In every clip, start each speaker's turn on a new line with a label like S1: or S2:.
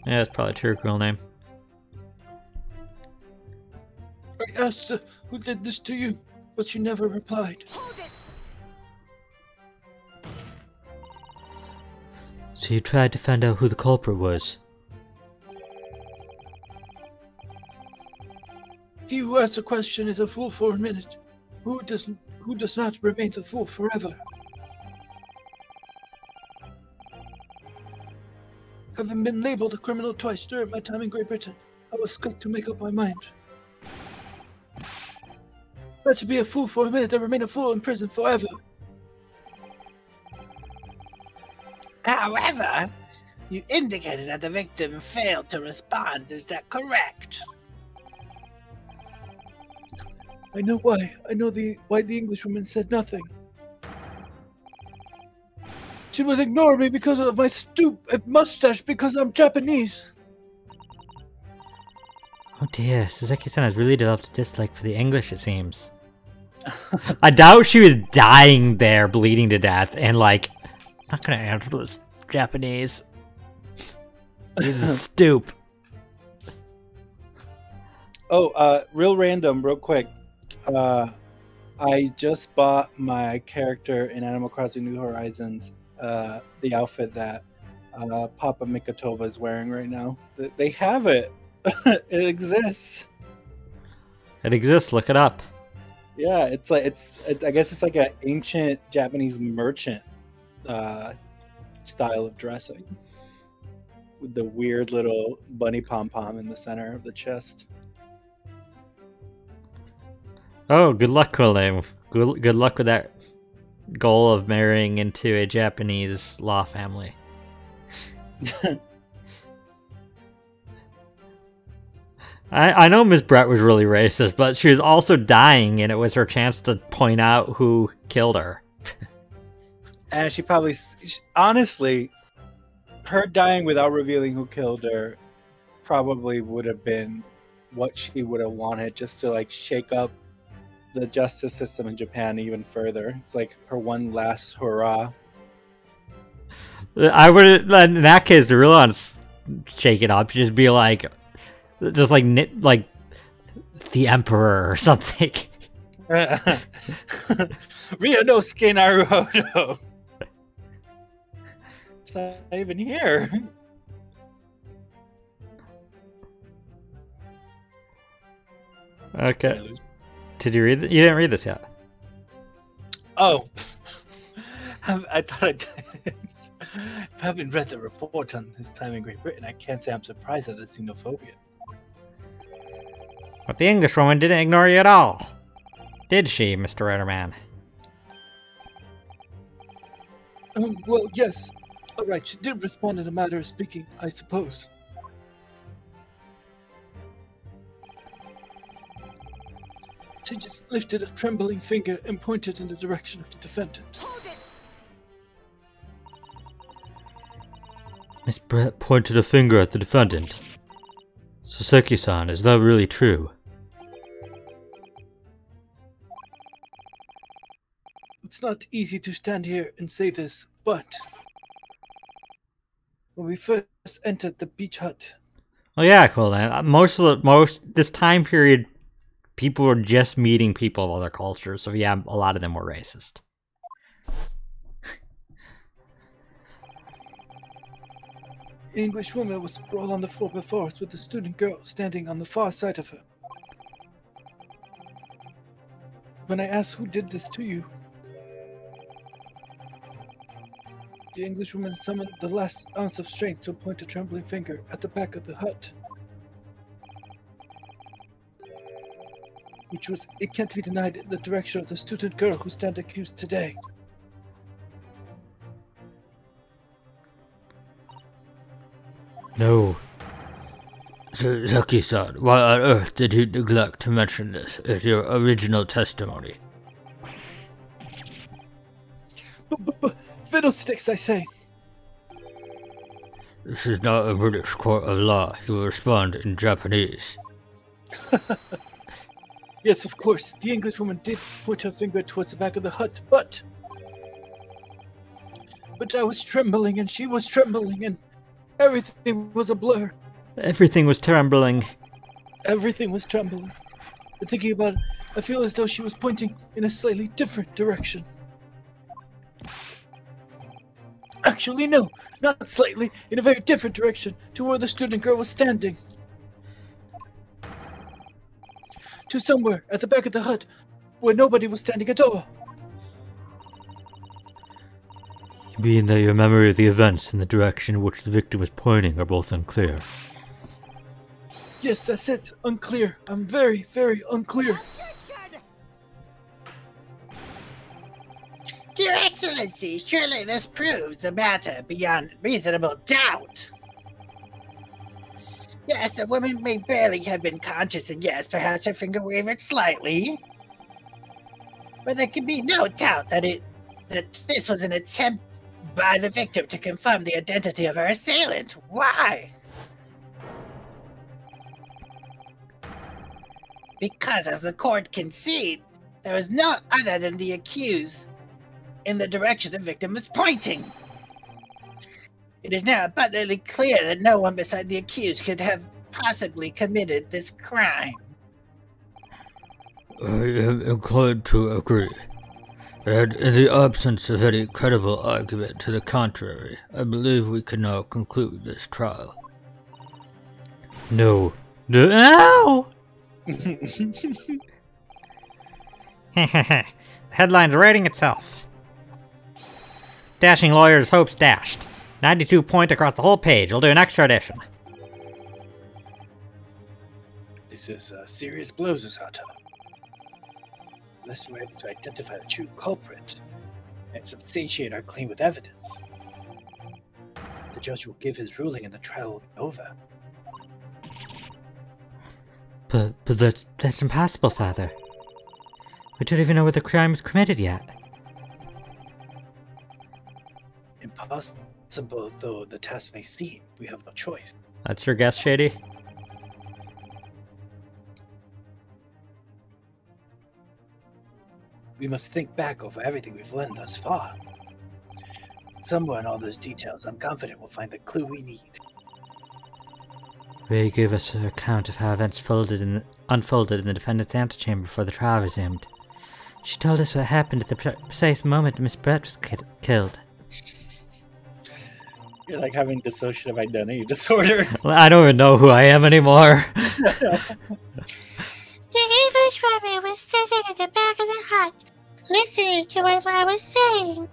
S1: Yeah, it's probably a true real name.
S2: I asked who did this to you, but she never replied.
S1: So you tried to find out who the culprit was?
S2: He who asks a question is a fool for a minute. Who does not remains a fool forever. Having been labeled a criminal twice during my time in Great Britain, I was quick to make up my mind. But to be a fool for a minute and remain a fool in prison forever.
S3: However, you indicated that the victim failed to respond. Is that correct?
S2: I know why. I know why the Englishwoman said nothing. She was ignoring me because of my stupid mustache because I'm Japanese.
S1: Oh dear, Suzuki-san has really developed a dislike for the English, it seems. I doubt she was dying there, bleeding to death, and like, I'm not gonna answer this Japanese. This is stoop.
S2: Oh, real random, real quick. I just bought my character in Animal Crossing New Horizons, the outfit that Papa Mikatova is wearing right now. They have it. It exists.
S1: It exists, look it up.
S2: Yeah, it's like I guess it's like an ancient Japanese merchant style of dressing with the weird little bunny pom-pom in the center of the chest.
S1: Oh, good luck, Quilname. Good luck with that goal of marrying into a Japanese law family. I know Miss Brett was really racist, but she was also dying, and it was her chance to point out who killed her.
S2: And she probably, honestly, her dying without revealing who killed her probably would have been what she would have wanted, just to like shake up the justice system in Japan even further. It's like her one last hurrah.
S1: I would, in that case, the real ones shake it up. Just be like, like the Emperor or something.
S2: Ryunosuke Naruhodo. It's not even here.
S1: Okay. Did you read? You didn't read this yet.
S2: Oh, I thought I did. Having read the report on his time in Great Britain, I can't say I'm surprised at the xenophobia.
S1: But the Englishwoman didn't ignore you at all, did she, Mr. Ritterman?
S2: Well, yes. Alright, she did respond in a matter of speaking, I suppose. She just lifted a trembling finger and pointed in the direction of the defendant.
S1: Miss Brett pointed a finger at the defendant. Saseki-san, is that really true?
S2: It's not easy to stand here and say this, but when we first entered the beach hut.
S1: Oh yeah, cool. Then this time period, people were just meeting people of other cultures, so yeah, a lot of them were racist.
S2: English woman was sprawled on the floor before us with the student girl standing on the far side of her. When I asked who did this to you, the Englishwoman summoned the last ounce of strength to point a trembling finger at the back of the hut. Which was, it can't be denied, in the direction of the student girl who stands accused today.
S1: No. Saseki-san, why on earth did you neglect to mention this as your original testimony?
S2: But fiddlesticks, I say.
S1: This is not a British court of law. You will respond in Japanese.
S2: Yes, of course, the Englishwoman did point her finger towards the back of the hut, but I was trembling and she was trembling, and Everything was a blur.
S1: Everything was trembling.
S2: Everything was trembling. And thinking about it, I feel as though she was pointing in a slightly different direction. Actually, no, not slightly, in a very different direction to where the student girl was standing. To somewhere at the back of the hut where nobody was standing at all.
S1: You mean that your memory of the events and the direction in which the victim was pointing are both unclear?
S2: Yes, that's it. Unclear. I'm very, very unclear.
S3: Your Excellency, surely this proves the matter beyond reasonable doubt. Yes, the woman may barely have been conscious, and yes, perhaps her finger wavered slightly. But there can be no doubt that this was an attempt by the victim to confirm the identity of her assailant. Why? Because, as the court conceded, there was no other than the accused in the direction the victim was pointing. It is now abundantly clear that no one beside the accused could have possibly committed this crime.
S1: I am inclined to agree. And in the absence of any credible argument to the contrary, I believe we can now conclude this trial. No. No! The headline's writing itself. Dashing lawyers' hopes dashed. 92 point across the whole page. We'll do an extra edition.
S2: This is serious blows, Asato. Unless we're able to identify the true culprit and substantiate our claim with evidence, the judge will give his ruling and the trial will be over.
S1: But that's impossible, Father. We don't even know where the crime was committed yet.
S2: Impossible though the task may seem, we have no choice.
S1: That's your guess, Shady?
S2: We must think back over everything we've learned thus far. Somewhere in all those details, I'm confident we'll find the clue we need.
S1: Ray gave us an account of how events unfolded in the defendant's antechamber before the trial resumed. She told us what happened at the precise moment Miss Brett was killed.
S2: You're like having dissociative identity disorder.
S1: I don't even know who I am anymore.
S3: The English woman was sitting at the back of the hut, listening to what I was saying.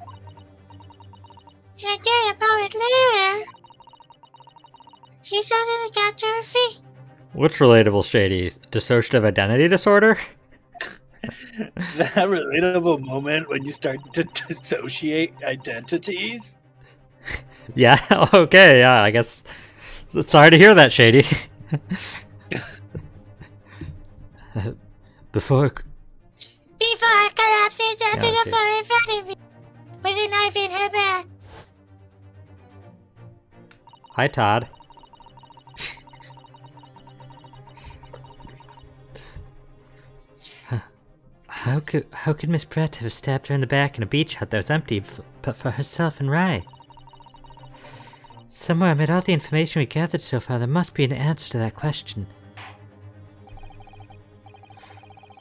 S3: And then a moment later, she suddenly got to her feet.
S1: What's relatable, Shady? Dissociative identity disorder?
S2: That relatable moment when you start to dissociate identities?
S1: Yeah, okay, yeah, I guess. Sorry to hear that, Shady. Before
S3: collapsing down to the
S1: okay.
S3: floor in front of me, with a knife in her back.
S1: Hi, Todd. How could Miss Brett have stabbed her in the back in a beach hut that was empty but for herself and Rai? Somewhere amid all the information we gathered so far, there must be an answer to that question.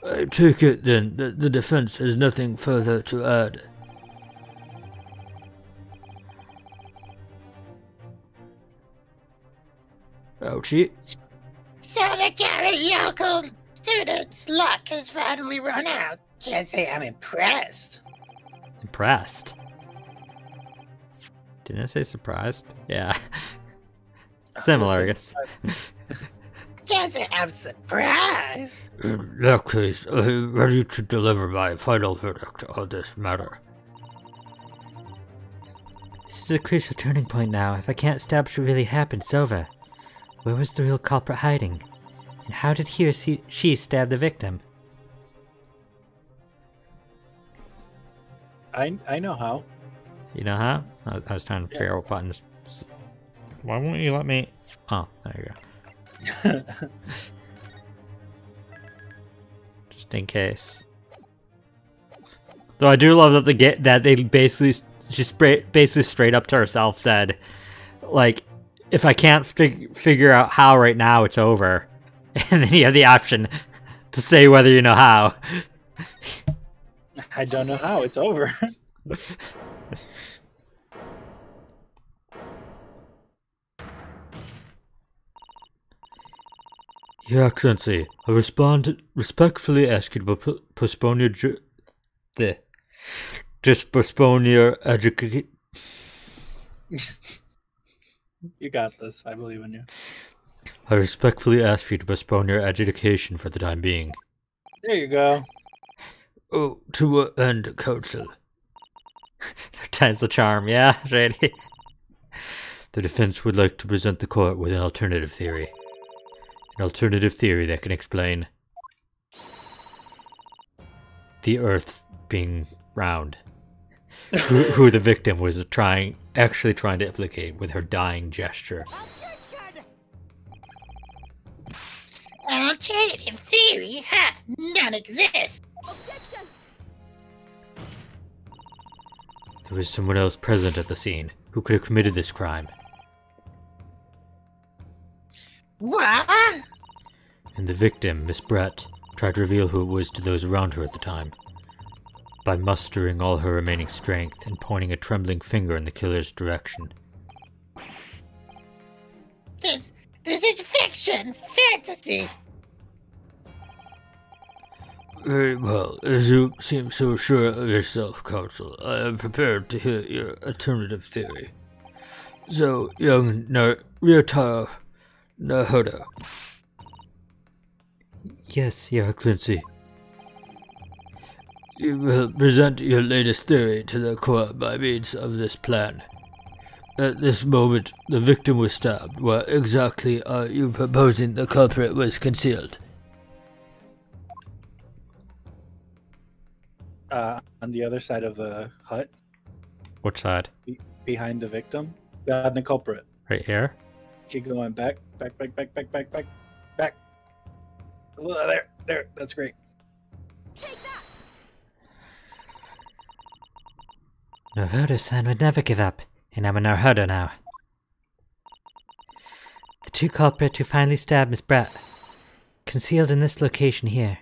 S1: I take it, then, that the defense has nothing further to add. Ouchie.
S3: So the karaoke student's luck has finally run out. Can't say I'm impressed.
S1: Impressed? Didn't I say surprised? Yeah. Similar, I guess.
S3: Can't say I'm surprised.
S1: In that case, I am ready to deliver my final verdict on this matter. This is a crucial turning point now. If I can't establish what really happened, it's over. Where was the real culprit hiding? And how did he or she stab the victim?
S2: I know how.
S1: You know how? I was trying to figure out what buttons. Why won't you let me? Oh, there you go. Just in case. Though I do love that they basically just basically straight up to herself said, like, if I can't figure out how right now, it's over. And then you have the option to say whether you know how.
S2: I don't know how. It's over.
S1: Your Excellency, I respectfully ask you to postpone your postpone your education.
S2: You got this. I believe in you.
S1: I respectfully ask you to postpone your adjudication for the time being.
S2: There you go.
S1: Oh, to what end, Counsel? Time's the charm, yeah, ready. The defense would like to present the court with an alternative theory. An alternative theory that can explain the Earth's being round. who the victim was actually trying to implicate with her dying gesture.
S3: An alternative theory? Ha! None exists!
S4: Objection!
S1: There was someone else present at the scene who could have committed this crime.
S3: What?
S1: And the victim, Miss Brett, tried to reveal who it was to those around her at the time, by mustering all her remaining strength and pointing a trembling finger in the killer's direction.
S3: This is fiction! Fantasy!
S1: Very well. As you seem so sure of yourself, Counsel, I am prepared to hear your alternative theory. So, young Ryotaro Nahoda. Yes, Your Excellency. You will present your latest theory to the court by means of this plan. At this moment, the victim was stabbed. Where exactly are you proposing the culprit was concealed?
S2: On the other side of the hut,
S1: What side?
S2: behind the victim, behind the culprit.
S1: Right here?
S2: Keep going back. There. That's great.
S1: Nahoda-san would never give up, and I'm a Nahoda now. The two culprits who finally stabbed Miss Brett, concealed in this location here.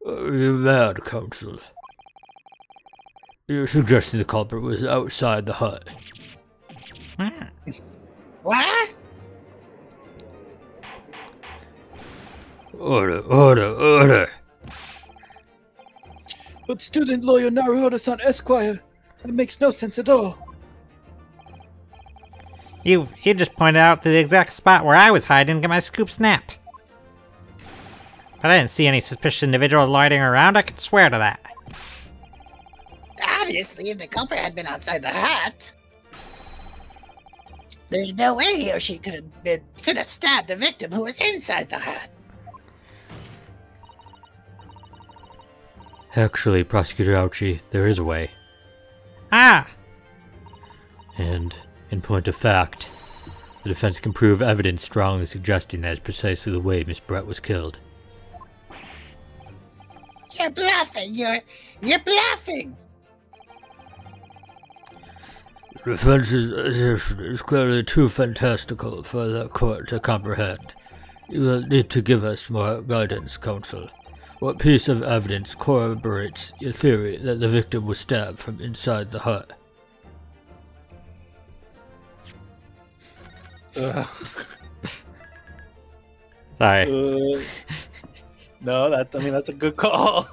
S1: You mad, Counsel? You're suggesting the culprit was outside the hut.
S3: What?
S1: Order!
S2: But student lawyer Naruhodo-san Esquire, that makes no sense at all.
S1: You just pointed out the exact spot where I was hiding to get my scoop snap. But I didn't see any suspicious individual loitering around, I could swear to that.
S3: Obviously, if the culprit had been outside the hut, there's no way he or she could have stabbed the victim who was inside the hut.
S1: Actually, Prosecutor Ouchie, there is a way. Ah! And, in point of fact, the defense can prove evidence strongly suggesting that is precisely the way Miss Brett was killed.
S3: You're bluffing! You're bluffing!
S1: The defense's assertion is clearly too fantastical for the court to comprehend. You will need to give us more guidance, Counsel. What piece of evidence corroborates your theory that the victim was stabbed from inside the hut? Sorry.
S2: No, that's a good call.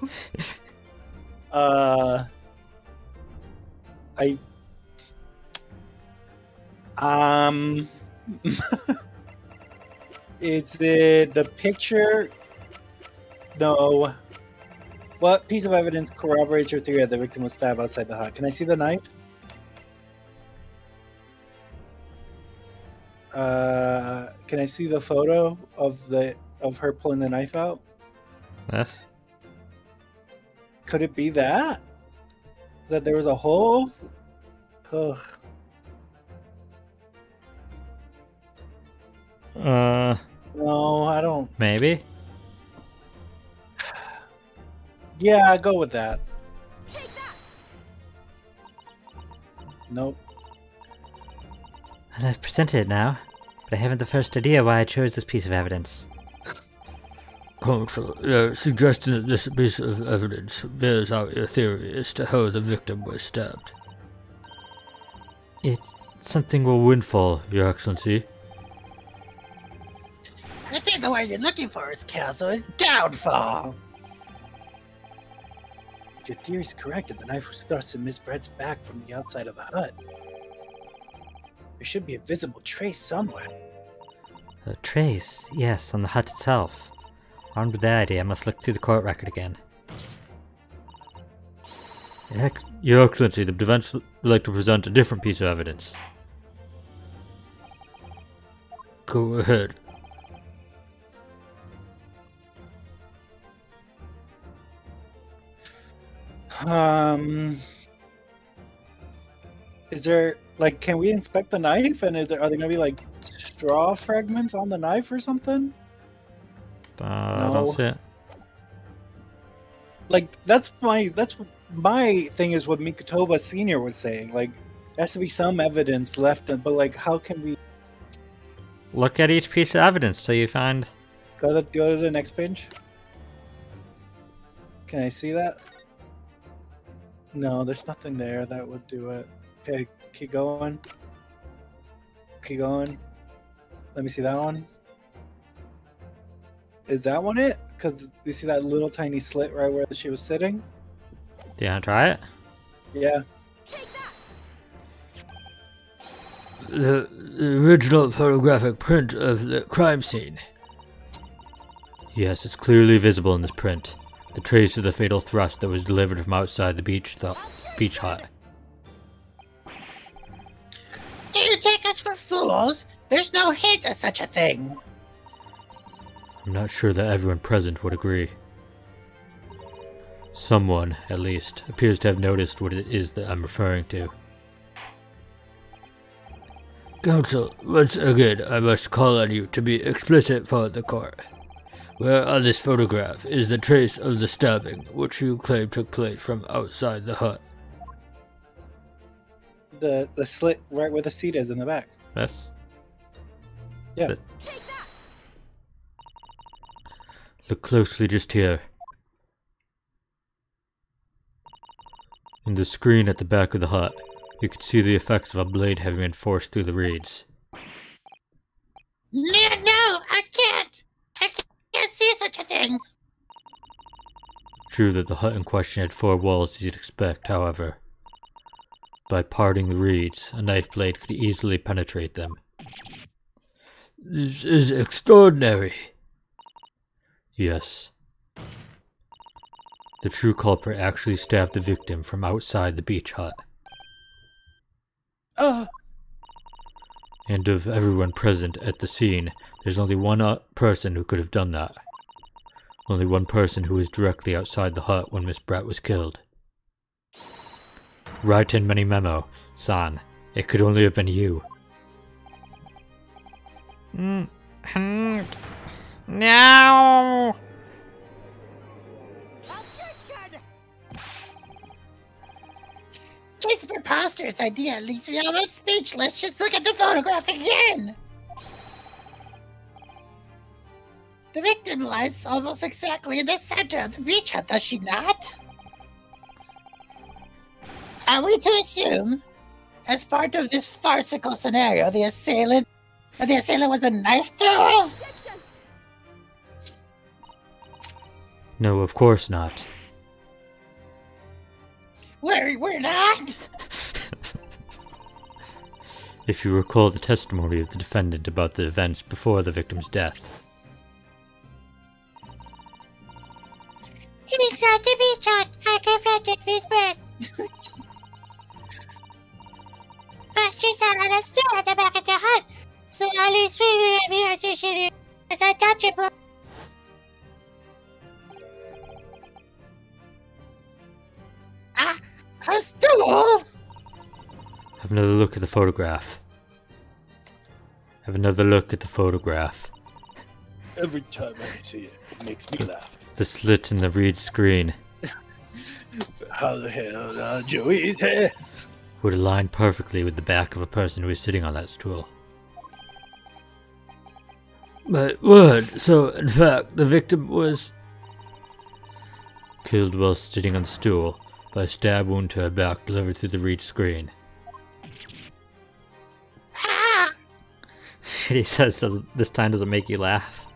S2: Is it the picture? No. What piece of evidence corroborates your theory that the victim was stabbed outside the hut? Can I see the knife? Can I see the photo of her pulling the knife out?
S1: Yes.
S2: Could it be that there was a hole? Ugh. No, I don't.
S1: Maybe.
S2: Yeah, go with that. Nope.
S1: And I've presented it now, but I haven't the first idea why I chose this piece of evidence.
S4: Counsel, suggesting that this piece of evidence bears out your theory as to how the victim was stabbed.
S1: It's something will windfall, Your Excellency.
S3: I think the word you're looking for is counsel is downfall.
S2: If your theory is correct and the knife was thrust in Miss Brett's back from the outside of the hut, there should be a visible trace somewhere.
S1: A trace, yes, on the hut itself. Armed with that idea, I must look through the court record again.
S4: Your Excellency, the defense would like to present a different piece of evidence. Go ahead.
S2: Is there, like, can we inspect the knife? And are there gonna be, like, straw fragments on the knife or something?
S1: I don't see it.
S2: Like, that's my thing is what Mikotoba Senior was saying. Like, there has to be some evidence left, but, like, how can we
S1: Look at each piece of evidence till you find...
S2: go to the next page? Can I see that? No, there's nothing there that would do it. Okay, keep going. Keep going. Let me see that one. Is that one it? Because you see that little tiny slit right where she was sitting?
S1: Do you want to try it?
S2: Yeah.
S4: The original photographic print of the crime scene.
S1: Yes, it's clearly visible in this print. The trace of the fatal thrust that was delivered from outside the beach hut.
S3: Do you take us for fools? There's no hint of such a thing.
S1: I'm not sure that everyone present would agree. Someone, at least, appears to have noticed what it is that I'm referring to.
S4: Counsel, once again I must call on you to be explicit for the court. Where on this photograph is the trace of the stabbing, which you claim took place from outside the hut?
S2: The slit right where the seat is in the back.
S1: This?
S2: Yeah.
S1: But... Look closely just here. In the screen at the back of the hut, you can see the effects of a blade having been forced through the reeds.
S3: No, I can't. I can't see such a thing.
S1: True that the hut in question had 4 walls as you'd expect, however. By parting the reeds, a knife blade could easily penetrate them.
S4: This is extraordinary.
S1: Yes. The true culprit actually stabbed the victim from outside the beach hut. And of everyone present at the scene, there's only one person who could have done that. Only one person who was directly outside the hut when Miss Brett was killed. Write in many memo, San. It could only have been you.
S5: No!
S3: It's a preposterous idea. At least we almost speechless. Just look at the photograph again. The victim lies almost exactly in the center of the beach hut, does she not? Are we to assume, as part of this farcical scenario, the assailant was a knife thrower?
S1: No, of course not.
S3: We're not?
S1: If you recall the testimony of the defendant about the events before the victim's death.
S3: Inside the beach hut, I confronted Miss Brett. But she sat on a stool at the back of the hut, so at least we will be as she is untouchable. A stool?
S1: Have another look at the photograph. Have another look at the photograph.
S2: Every time I see it, it makes me laugh.
S1: The slit in the reed screen.
S2: How the hell Joey's here?
S4: would align perfectly with the back of a person who is sitting on that stool. My word, so in fact the victim was killed while sitting on the stool by a stab wound to her back delivered through the reed screen.
S1: He says this time doesn't make you laugh.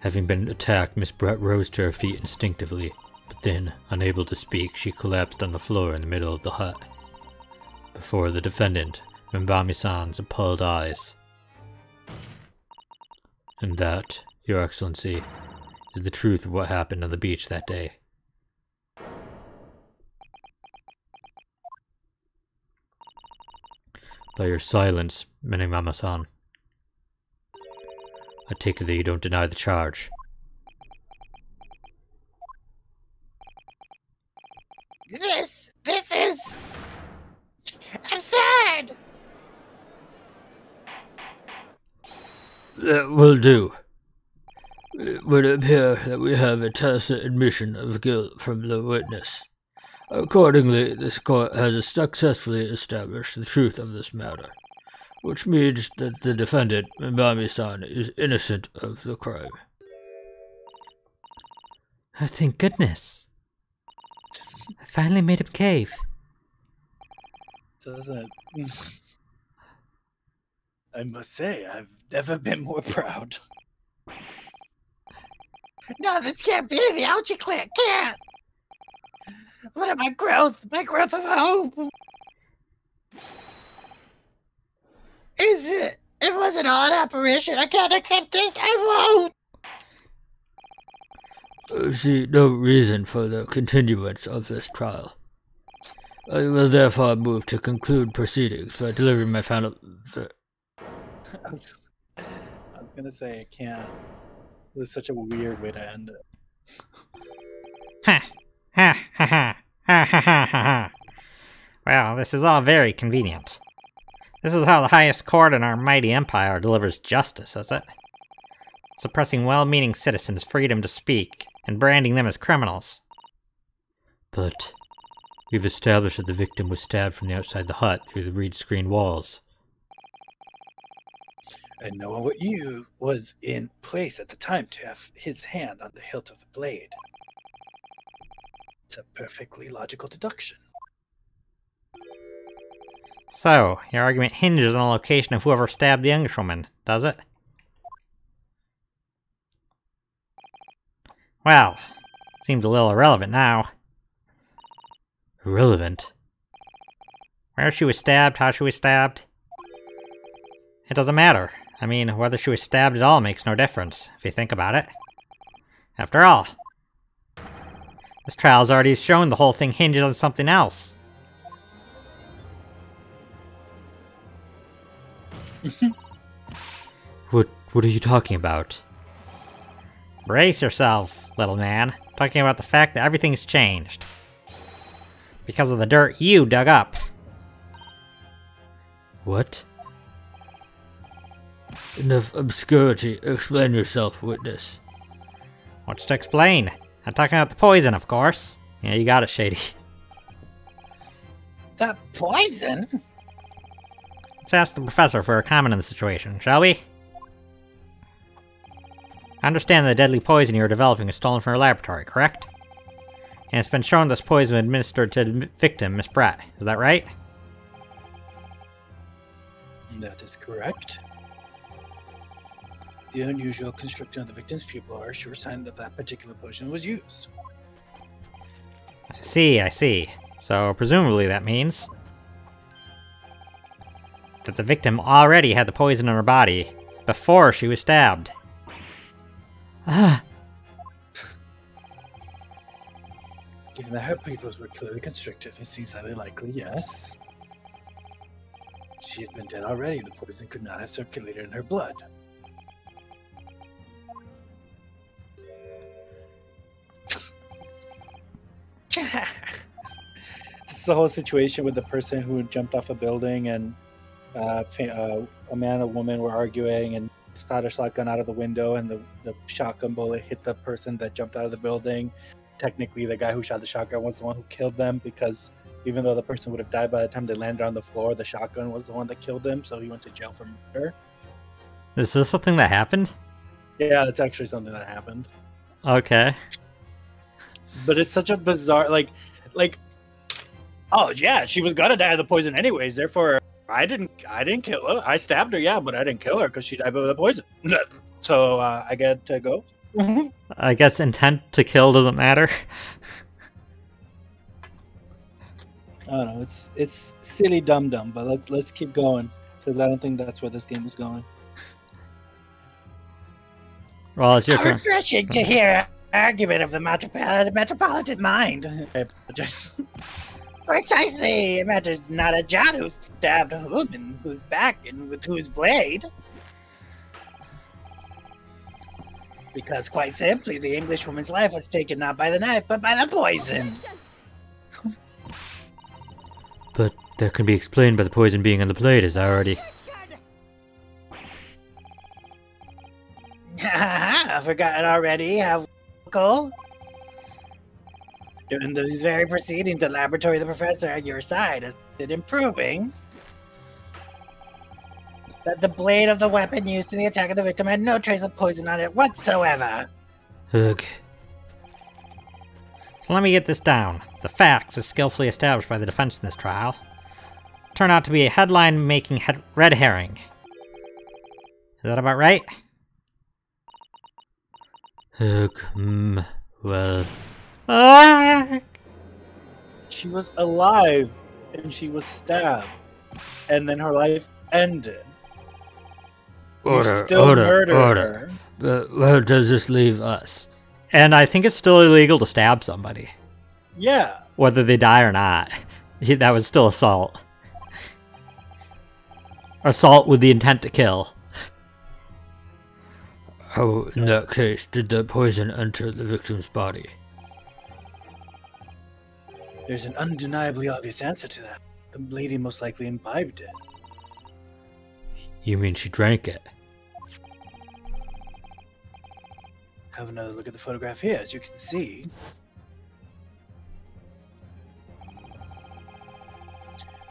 S4: Having been attacked, Miss Brett rose to her feet instinctively, but then, unable to speak, she collapsed on the floor in the middle of the hut. Before the defendant, Mimbami-san's appalled eyes. And that, Your Excellency, is the truth of what happened on the beach that day. By your silence, Mimbami-san, I take it that you don't deny the charge.
S3: This is absurd!
S4: That will do. It would appear that we have a tacit admission of guilt from the witness. Accordingly, this court has successfully established the truth of this matter, which means that the defendant, Mimbami-san, is innocent of the crime.
S1: Oh, thank goodness. I finally made him cave.
S2: Doesn't. I must say, I've never been more proud.
S3: No, this can't be. The algae clan can't. What are my growth of hope? Is it? It was an odd apparition. I can't accept this. I won't.
S4: I see no reason for the continuance of this trial. I will therefore move to conclude proceedings by delivering my final...
S2: I was gonna say I can't. It was such a weird way to end it.
S5: Ha! Ha ha ha! Ha ha ha ha ha! Well, this is all very convenient. This is how the highest court in our mighty empire delivers justice, is it? Suppressing well-meaning citizens' freedom to speak and branding them as criminals.
S4: But we've established that the victim was stabbed from the outside the hut through the reed screen walls.
S2: And knowing what you was in place at the time to have his hand on the hilt of the blade. It's a perfectly logical deduction.
S5: So, your argument hinges on the location of whoever stabbed the Englishwoman, does it? Well, seems a little irrelevant now.
S4: Irrelevant?
S5: Where she was stabbed, how she was stabbed. It doesn't matter. I mean, whether she was stabbed at all makes no difference, if you think about it. After all, this trial's already shown the whole thing hinges on something else.
S4: What are you talking about?
S5: Brace yourself, little man. Talking about the fact that everything's changed. Because of the dirt you dug up.
S4: What? Enough obscurity. Explain yourself, witness.
S5: What's to explain? I'm talking about the poison, of course. Yeah, you got it, Shady.
S3: The poison?
S5: Let's ask the professor for a comment on the situation, shall we? I understand the deadly poison you are developing is stolen from your laboratory, correct? And it's been shown this poison was administered to the victim, Miss Brett. Is that right?
S2: That is correct. The unusual constriction of the victim's pupil are a sure sign that that particular potion was used.
S5: I see. So, presumably that means that the victim already had the poison in her body before she was stabbed. Ah!
S2: Given that her pupils were clearly constricted, it seems highly likely, yes. She had been dead already. The poison could not have circulated in her blood. This is the whole situation with the person who jumped off a building and a man and a woman were arguing and shot a shotgun out of the window, and the shotgun bullet hit the person that jumped out of the building. technically the guy who shot the shotgun was the one who killed them, because even though the person would have died by the time they landed on the floor, the shotgun was the one that killed him, so he went to jail for murder.
S1: Is this something that happened?
S2: Yeah, it's actually something that happened.
S1: Okay.
S2: But it's such a bizarre, like, oh yeah, she was gonna die of the poison anyways. Therefore, I didn't kill her. I stabbed her, yeah, but I didn't kill her because she died of the poison. So I get to go.
S1: I guess intent to kill doesn't matter.
S2: I don't know. It's silly, dumb, but let's keep going, because I don't think that's where this game is going.
S1: Well, it's your
S3: How
S1: turn.
S3: refreshing to hear an argument of the metropolitan mind.
S2: I apologize.
S3: Precisely. It matters not a jot who stabbed whom and whose back and with whose blade. Because quite simply, the Englishwoman's life was taken not by the knife, but by the poison.
S4: But that can be explained by the poison being on the blade, as I already...
S3: I've forgotten already how cool. During these very proceedings, the laboratory of the professor at your side assisted in proving that the blade of the weapon used in the attack of the victim had no trace of poison on it whatsoever.
S4: Ugh.
S5: So let me get this down. The facts, as skillfully established by the defense in this trial, turn out to be a headline-making red herring. Is that about right?
S4: Ugh, well...
S5: Ah!
S2: She was alive and she was stabbed, and then her life ended. You still murdered her.
S4: But where does this leave us?
S1: And I think it's still illegal to stab somebody,
S2: Yeah.
S1: whether they die or not. That was still assault. Assault with the intent to kill.
S4: How, in that case, did the poison enter the victim's body?
S2: There's an undeniably obvious answer to that. The lady most likely imbibed it.
S4: You mean she drank it?
S2: Have another look at the photograph here. As you can see,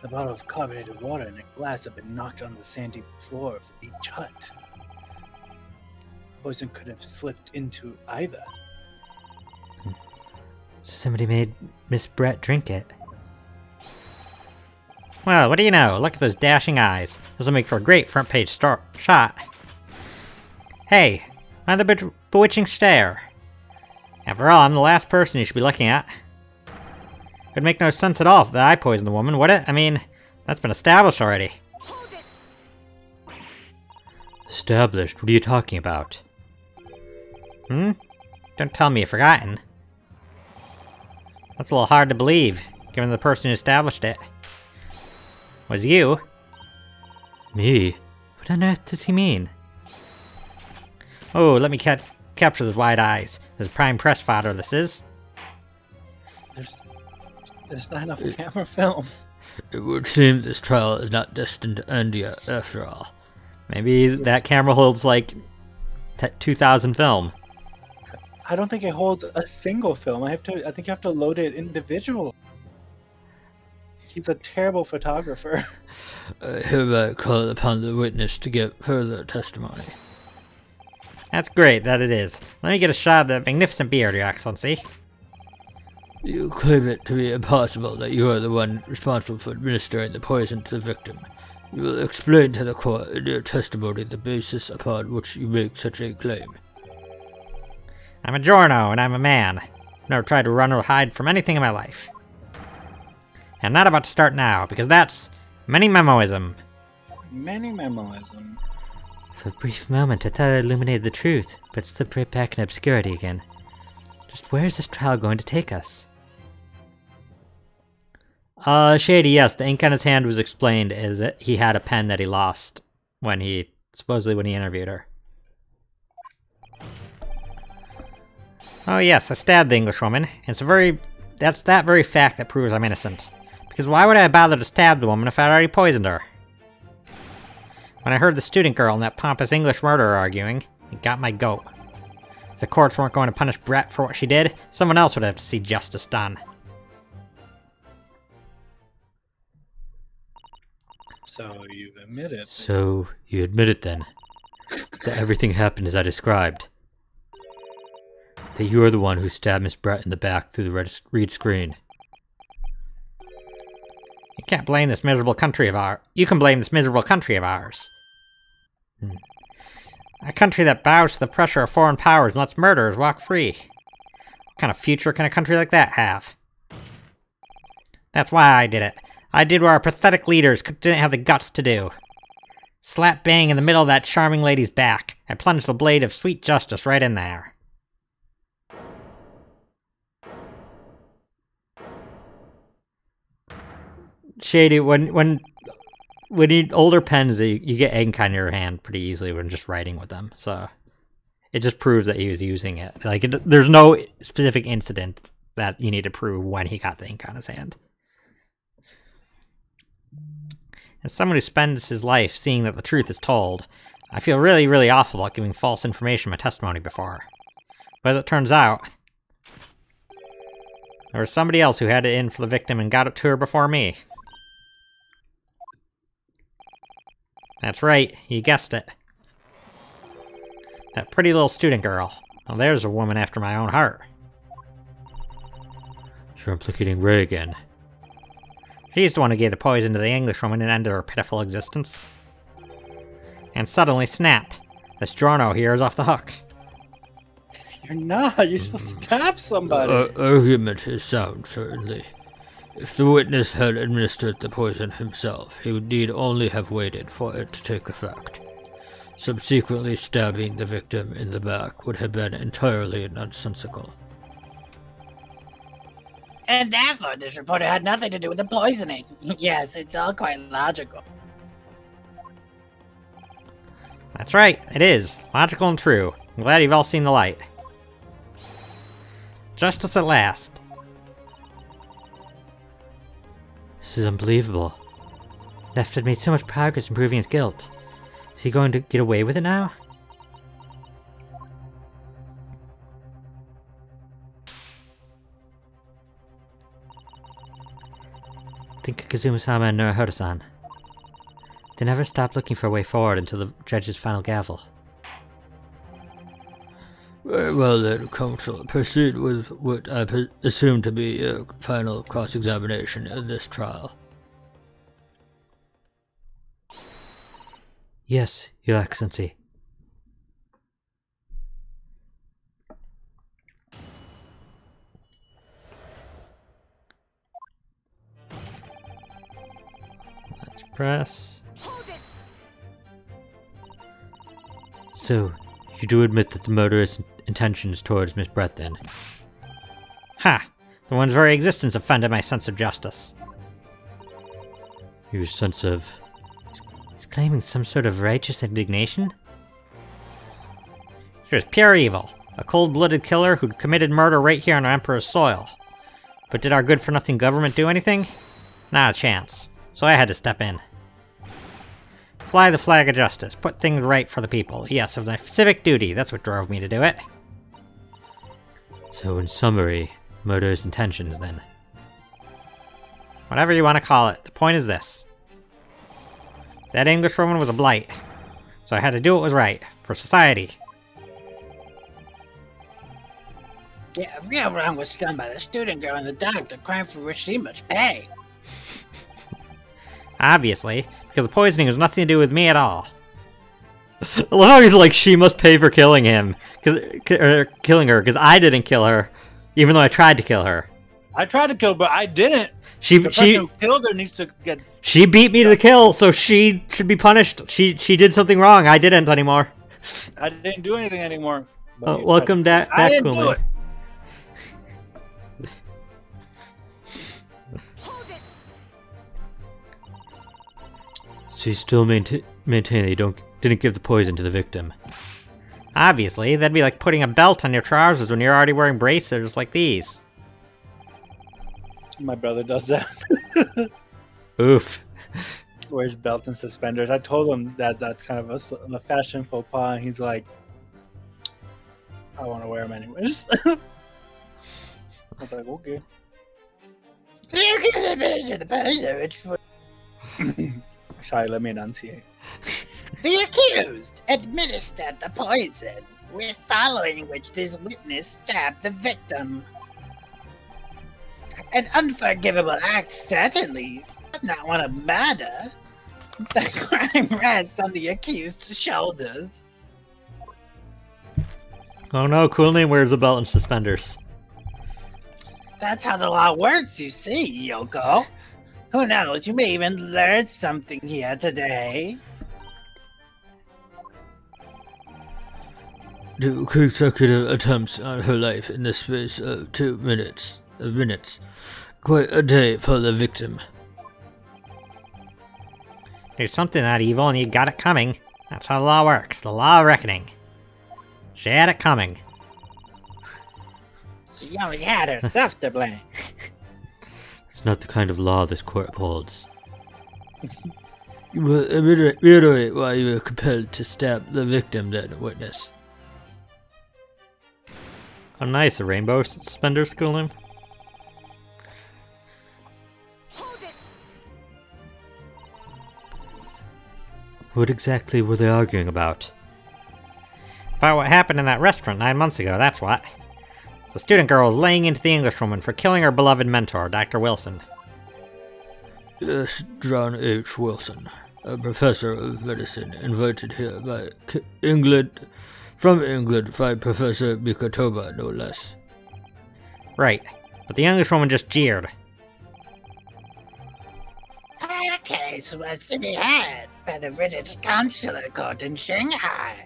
S2: the bottle of carbonated water and a glass have been knocked onto the sandy floor of each hut. Poison could have slipped into either.
S1: Somebody made Miss Brett drink it. Well, what do you know? Look at those dashing eyes. This will make for a great front page shot. Hey, why the bewitching stare? After all, I'm the last person you should be looking at. It would make no sense at all that I poisoned the woman, would it? I mean, that's been established already.
S4: Established? What are you talking about?
S1: Don't tell me you've forgotten. That's a little hard to believe, given the person who established it was you.
S4: Me?
S1: What on earth does he mean? Oh, let me capture those wide eyes. This is prime press fodder, this is.
S2: There's not enough camera film.
S4: It would seem this trial is not destined to end yet, after all.
S1: Maybe that camera holds like 2,000 film.
S2: I don't think it holds a single film. I think you have to load it individual. He's a terrible photographer.
S4: I hereby call upon the witness to give further testimony.
S1: That's great, that it is. Let me get a shot of that magnificent beard, Your Excellency.
S4: You claim it to be impossible that you are the one responsible for administering the poison to the victim. You will explain to the court in your testimony the basis upon which you make such a claim.
S1: I'm a Giorno, and I'm a man. I've never tried to run or hide from anything in my life. And I'm not about to start now, because that's many-memoism.
S2: Many-memoism.
S1: For a brief moment, I thought I illuminated the truth, but slipped right back in obscurity again. Just where is this trial going to take us? Shady, yes, the ink on his hand was explained as that he had a pen that he lost supposedly when he interviewed her. Oh yes, I stabbed the Englishwoman, and that's that very fact that proves I'm innocent. Because why would I bother to stab the woman if I'd already poisoned her? When I heard the student girl and that pompous English murderer arguing, it got my goat.
S5: If the courts weren't going to punish Brett for what she did, someone else would have to see justice done.
S2: So you admit it.
S4: So, you admit it then? That everything happened as I described? That you are the one who stabbed Miss Brett in the back through the reed screen?
S5: You can't blame this miserable country of ours. You can blame this miserable country of ours. A country that bows to the pressure of foreign powers and lets murderers walk free. What kind of future can a country like that have? That's why I did it. I did what our pathetic leaders didn't have the guts to do. Slap bang in the middle of that charming lady's back, and plunged the blade of sweet justice right in there.
S1: Shady, when you need older pens, you get ink on your hand pretty easily when just writing with them. So it just proves that he was using it. Like, there's no specific incident that you need to prove when he got the ink on his hand. As someone who spends his life seeing that the truth is told, I feel really, really awful about giving false information in my testimony before. But as it turns out, there was somebody else who had it in for the victim and got it to her before me. That's right, you guessed it. That pretty little student girl. Now there's a woman after my own heart.
S4: You're implicating Ray again.
S5: She's the one who gave the poison to the Englishwoman and ended her pitiful existence. And suddenly, snap! This Jorno here is off the hook.
S2: You're not. You're supposed to stab somebody.
S4: Argument is sound, certainly. If the witness had administered the poison himself, he would need only have waited for it to take effect. Subsequently stabbing the victim in the back would have been entirely nonsensical.
S3: And therefore, this reporter had nothing to do with the poisoning. Yes, it's all quite logical.
S5: That's right, it is. Logical and true. I'm glad you've all seen the light. Justice at last.
S4: This is unbelievable.
S1: Neft had made so much progress in proving his guilt. Is he going to get away with it now? Think of Kazuma-sama and Naruhodo-san. They never stopped looking for a way forward until the judge's final gavel.
S4: Very well then, counsel. Proceed with what I assume to be a final cross-examination in this trial.
S1: Yes, Your Excellency.
S5: Let's press.
S4: So, you do admit that the murderous intentions towards Miss Brett then?
S5: Ha! The one's very existence offended my sense of justice.
S4: Your sense of...
S1: He's claiming some sort of righteous indignation?
S5: She was pure evil. A cold-blooded killer who'd committed murder right here on our Emperor's soil. But did our good-for-nothing government do anything? Not a chance. So I had to step in. Fly the flag of justice. Put things right for the people. Yes, it was my civic duty. That's what drove me to do it.
S4: So in summary, murderous intentions then?
S5: Whatever you want to call it. The point is this. That Englishwoman was a blight. So I had to do what was right. For society.
S3: Yeah, real wrong was done by the student girl in the dark, the crime for which she must pay.
S5: Obviously, because the poisoning has nothing to do with me at all.
S1: I love how he's like, she must pay for killing him. Killing her, because I didn't kill her. Even though I tried to kill her.
S2: I tried to kill, but I didn't.
S1: The
S2: person who killed her needs to get...
S1: She beat me to the kill, so she should be punished. She did something wrong. I didn't anymore.
S2: I didn't do anything anymore.
S1: Welcome,
S2: I didn't do it.
S4: So you still maintain that you didn't give the poison to the victim?
S5: Obviously, that'd be like putting a belt on your trousers when you're already wearing bracers like these.
S2: My brother does that.
S1: Oof.
S2: Wears belt and suspenders. I told him that that's kind of a fashion faux pas, and he's like, I want to wear them anyways. I was like, okay. Sorry, let me enunciate.
S3: The accused administered the poison, with following which this witness stabbed the victim. An unforgivable act, certainly, but not one of murder. The crime rests on the accused's shoulders.
S1: Oh no, Cool Name wears a belt and suspenders.
S3: That's how the law works, you see, Yoko. Who knows, you may even learn something here today.
S4: 2 consecutive attempts on her life in the space of 2 minutes. Quite a day for the victim.
S5: There's something that evil and you got it coming. That's how the law works. The law of reckoning. She had it coming.
S3: She only had herself to blame.
S1: It's not the kind of law this court upholds.
S4: You will reiterate why you were compelled to stab the victim, then, witness.
S1: Oh nice, a rainbow suspenders, Cool Name. What exactly were they arguing about?
S5: About what happened in that restaurant 9 months ago, that's what. The student girl was laying into the Englishwoman for killing her beloved mentor, Dr. Wilson.
S4: Yes, John H. Wilson, a professor of medicine invited here by from England by Professor Mikotoba, no less.
S5: Right, but the Englishwoman just jeered.
S3: Our case was to be heard by the British Consular Court in Shanghai.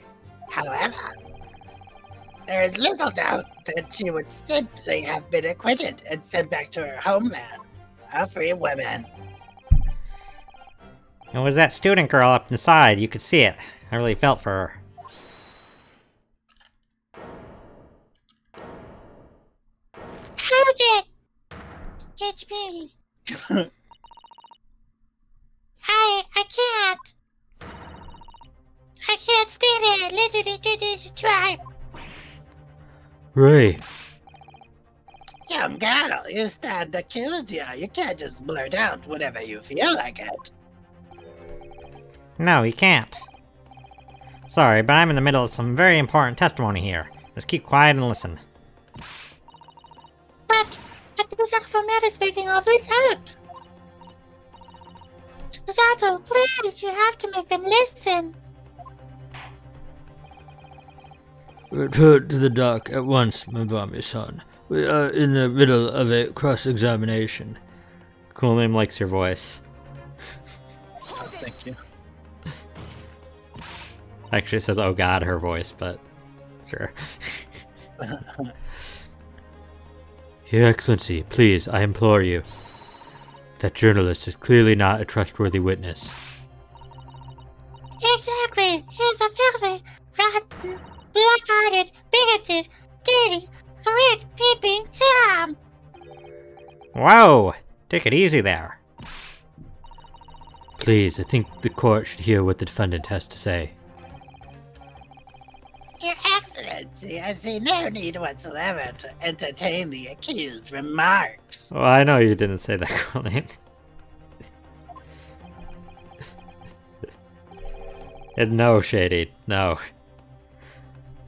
S3: However, there is little doubt that she would simply have been acquitted and sent back to her homeland, a free woman.
S5: It was that student girl up inside, you could see it. I really felt for her.
S3: Hold it! It's me. I can't. I can't stay there listening to this tribe.
S4: Ray,
S3: Young girl, you stand accused here. You can't just blurt out whenever you feel like it.
S5: No, you can't. Sorry, but I'm in the middle of some very important testimony here. Just keep quiet and listen.
S3: But Susato is making all this up. Susato, please, you have to make them listen.
S4: return to the dock at once, Mabami-san. We are in the middle of a cross-examination.
S1: Cool Name likes your voice.
S2: Oh, thank you.
S1: Actually, it says, oh god, her voice, but sure. Your Excellency, please, I implore you. That journalist is clearly not a trustworthy witness.
S3: Exactly. He's a filthy, rotten, black-hearted, bigoted, dirty, grit-peeping Tom.
S5: Whoa! Take it easy there.
S1: Please, I think the court should hear what the defendant has to say.
S3: Your Excellency, I see no need whatsoever to entertain the accused remarks.
S1: Well, I know you didn't say that, Cool Name. And no, Shady, no.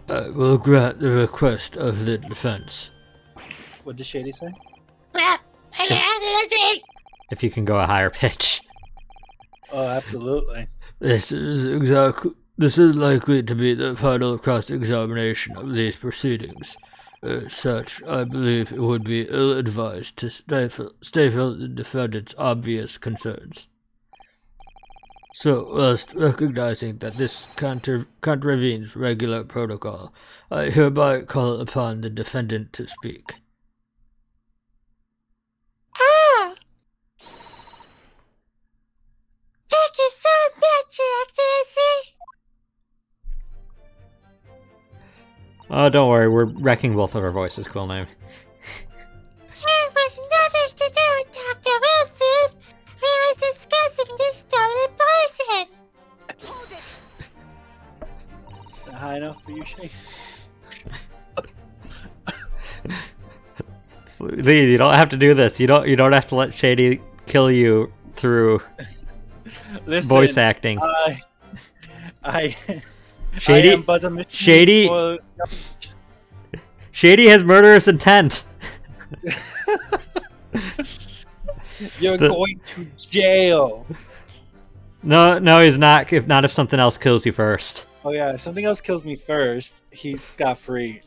S4: I will grant the request of the defense.
S2: What did Shady say?
S3: Well, Your Excellency!
S1: If you can go a higher pitch.
S2: Oh, absolutely.
S4: This is likely to be the final cross-examination of these proceedings. As such, I believe it would be ill-advised to stifle the defendant's obvious concerns. So, whilst recognizing that this contravenes regular protocol, I hereby call upon the defendant to speak.
S3: Oh! Thank you so much, Your Excellency!
S1: Oh, don't worry, we're wrecking both of our voices, Cool Name.
S3: It was nothing to do with Dr. Wilson! We were discussing this stolen poison!
S2: Is that high enough for you, Shady?
S1: Please, you don't have to do this. You don't have to let Shady kill you through
S2: Listen,
S1: voice acting.
S2: I
S1: Shady,
S2: I am but a machine
S1: Shady,
S2: for-
S1: Shady has murderous intent.
S2: You're
S1: The-
S2: going to jail.
S1: No, he's not. If not, if something else kills you first.
S2: Oh yeah, if something else kills me first, he's scot free.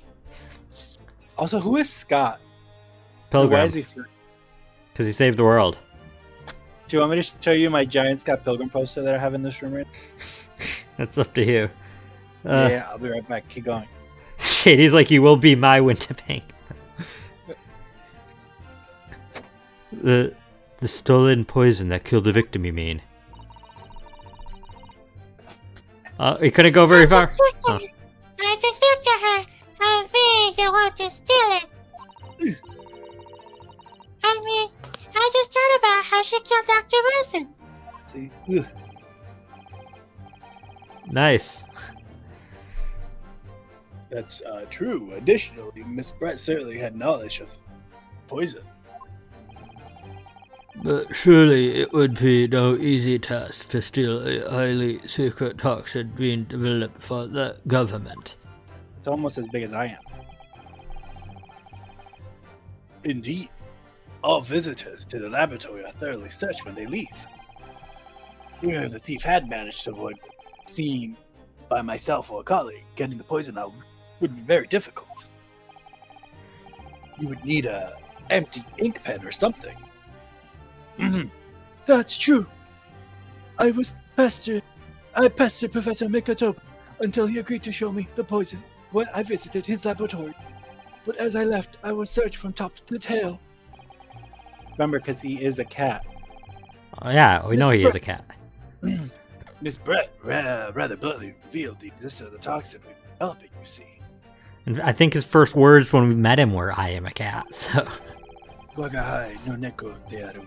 S2: Also, who is Scott? Why
S1: Pilgrim,
S2: is he free?
S1: because he saved the world.
S2: Do you want me to show you my giant Scott Pilgrim poster that I have in this room right
S1: That's up to you.
S2: now? Yeah, I'll be right back. Keep going.
S1: Shady's like, you will be my Winterpink. The stolen poison that killed the victim, you mean? He couldn't go very far. Oh.
S6: I just spoke to her. I really want to steal it. I mean, I just heard about how she killed Dr. Wilson.
S2: See? Ugh.
S1: Nice.
S2: That's true. Additionally, Miss Brett certainly had knowledge of poison.
S4: But surely it would be no easy task to steal a highly secret toxin being developed for the government.
S2: It's almost as big as I am. Indeed. All visitors to the laboratory are thoroughly searched when they leave. Even if the thief had managed to avoid being by myself or a colleague, getting the poison out would be very difficult. You would need a empty ink pen or something. That's true. I pestered Professor Mikotopa until he agreed to show me the poison when I visited his laboratory. But as I left, I was searched from top to tail. Remember, because he is a cat.
S1: Oh, yeah, we know he is a cat.
S2: Miss Brett rather bluntly revealed the existence of the toxin we were developing, you see.
S1: And I think his first words when we met him were, "I am a cat." So.
S2: Wagahai no neko dearu.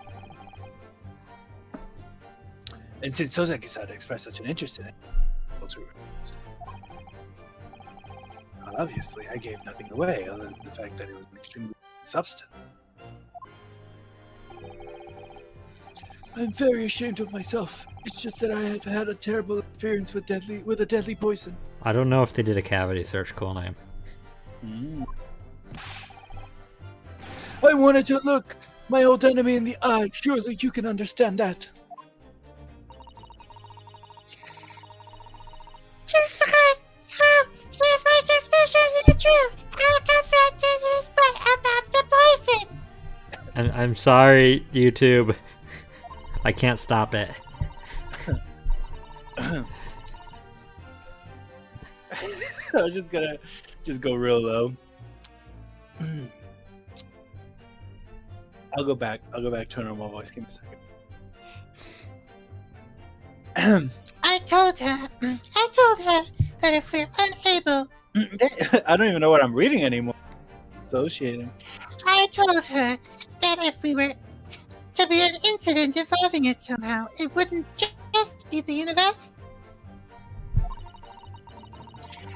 S2: And since Sozaki-san expressed such an interest in it, obviously I gave nothing away other than the fact that it was an extremely substance. I'm very ashamed of myself. It's just that I have had a terrible experience with a deadly poison.
S1: I don't know if they did a cavity search. Cool name.
S2: I wanted to look my old enemy in the eye. Surely you can understand that.
S6: To find out if my suspicions are true, I'll confront Miss Brett about the poison.
S1: I'm sorry, YouTube. I can't stop it.
S2: I was just gonna go real low. I'll go back to a normal voice. Give me a second.
S6: I told her that if we're unable,
S2: I don't even know what I'm reading anymore. Associating.
S6: I told her that if we were to be an incident involving it somehow, it wouldn't just be the university.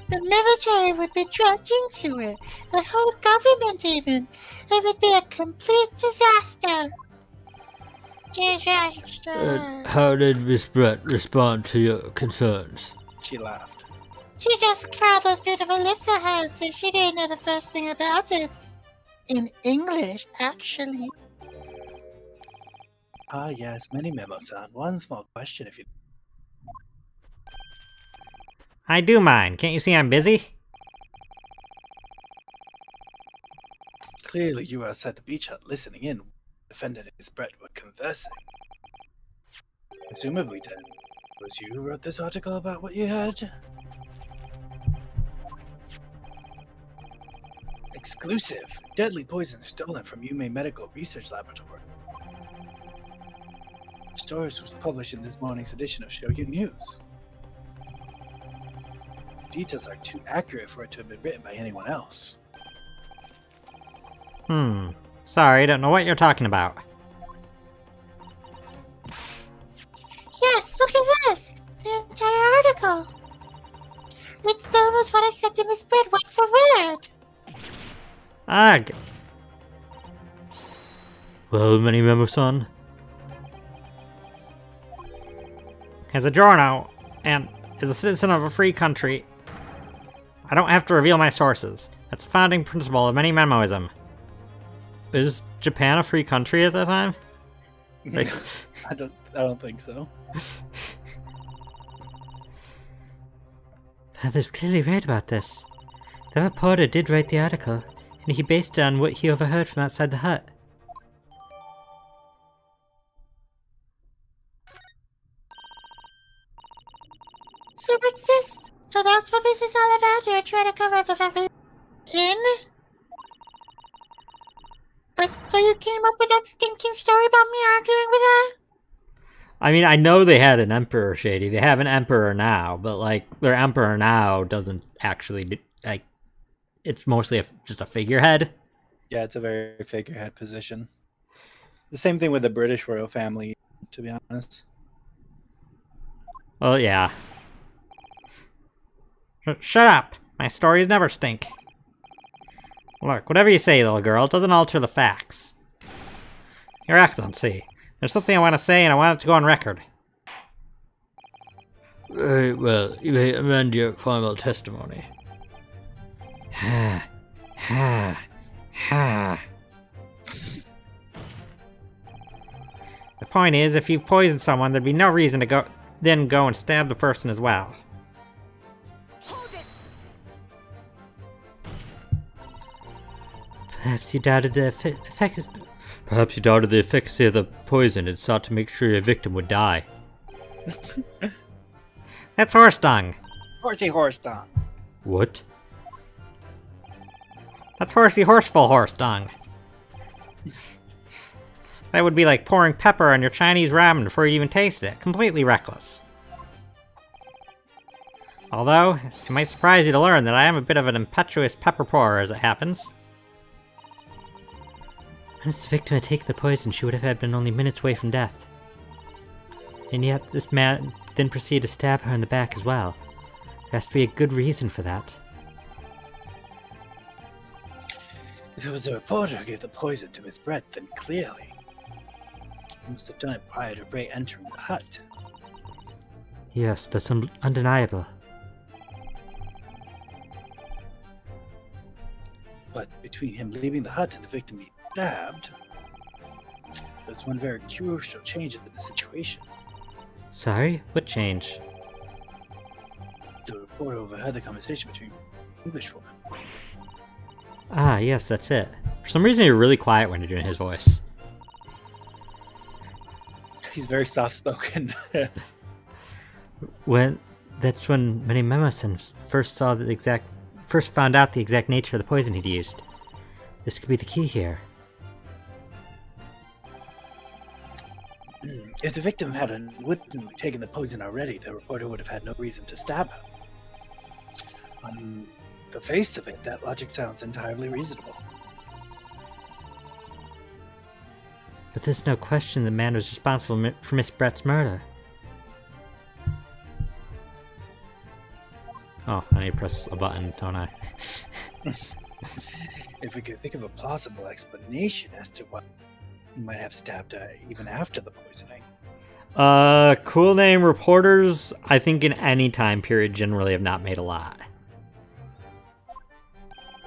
S6: The military would be dragged into it. The whole government even. It would be a complete disaster. Disaster.
S4: And how did Miss Brett respond to your concerns?
S2: She laughed.
S6: She just curled those beautiful lips of hers and she didn't know the first thing about it. In English, actually.
S2: Ah, yes, many memo-san. One small question, if you.
S5: I do mind. Can't you see I'm busy?
S2: Clearly, you were outside the beach hut listening in. Defendant and Miss Brett were conversing. Presumably, then, was you who wrote this article about what you heard? Exclusive! Deadly poison stolen from Yume Medical Research Laboratory. The story was published in this morning's edition of Shogun News. The details are too accurate for it to have been written by anyone else.
S5: Sorry, don't know what you're talking about.
S6: Yes, look at this! The entire article! It's almost what I said to Miss Brett word for word!
S5: Ugh.
S4: Well, Many-Memo-san?
S5: As a Giorno, and as a citizen of a free country, I don't have to reveal my sources. That's a founding principle of Many-Memoism.
S1: Is Japan a free country at that time? Like,
S2: I don't think so.
S5: Father's clearly right about this. The reporter did write the article, and he based it on what he overheard from outside the hut.
S6: So what's this? So that's what this is all about? You're trying to cover up the fact that you're in? That's why you came up with that stinking story about me arguing with her?
S1: I mean, I know they had an emperor, Shady. They have an emperor now, but like their emperor now doesn't actually like. It's mostly just a figurehead.
S2: Yeah, it's a very figurehead position. The same thing with the British royal family, to be honest.
S1: Well, yeah.
S5: Shut up! My stories never stink. Look, whatever you say, little girl, it doesn't alter the facts. Your Excellency, there's something I want to say, and I want it to go on record.
S4: Very well, you may amend your final testimony.
S5: Ha, ha, ha. The point is, if you've poisoned someone, there'd be no reason to go and stab the person as well.
S1: Perhaps you doubted the efficacy of the poison and sought to make sure your victim would die.
S5: That's horse dung.
S2: Horsey horse dung.
S1: What?
S5: That's horseful horse dung. That would be like pouring pepper on your Chinese ramen before you even tasted it. Completely reckless. Although, it might surprise you to learn that I am a bit of an impetuous pepper pourer as it happens.
S1: Once the victim had taken the poison, she would have been only minutes away from death. And yet, this man then proceeded to stab her in the back as well. There has to be a good reason for that.
S2: If it was a reporter who gave the poison to Miss Brett, then clearly he must have done it prior to Ray entering the hut.
S1: Yes, that's undeniable.
S2: But between him leaving the hut and the victim being stabbed, there's one very crucial change in the situation.
S1: Sorry? What change?
S2: The reporter overheard the conversation between the Englishwoman.
S1: Ah, yes, that's it. For some reason, you're really quiet when you're doing his voice.
S2: He's very soft-spoken.
S1: That's when Many-Memo-san first found out the exact nature of the poison he'd used. This could be the key here.
S2: If the victim had unwittingly taken the poison already, the reporter would have had no reason to stab her. On the face of it, that logic sounds entirely reasonable.
S1: But there's no question the man was responsible for Miss Brett's murder. Oh, I need to press a button, don't I?
S2: If we could think of a plausible explanation as to why he might have stabbed her even after the poisoning.
S1: Cool name reporters, I think in any time period generally have not made a lot.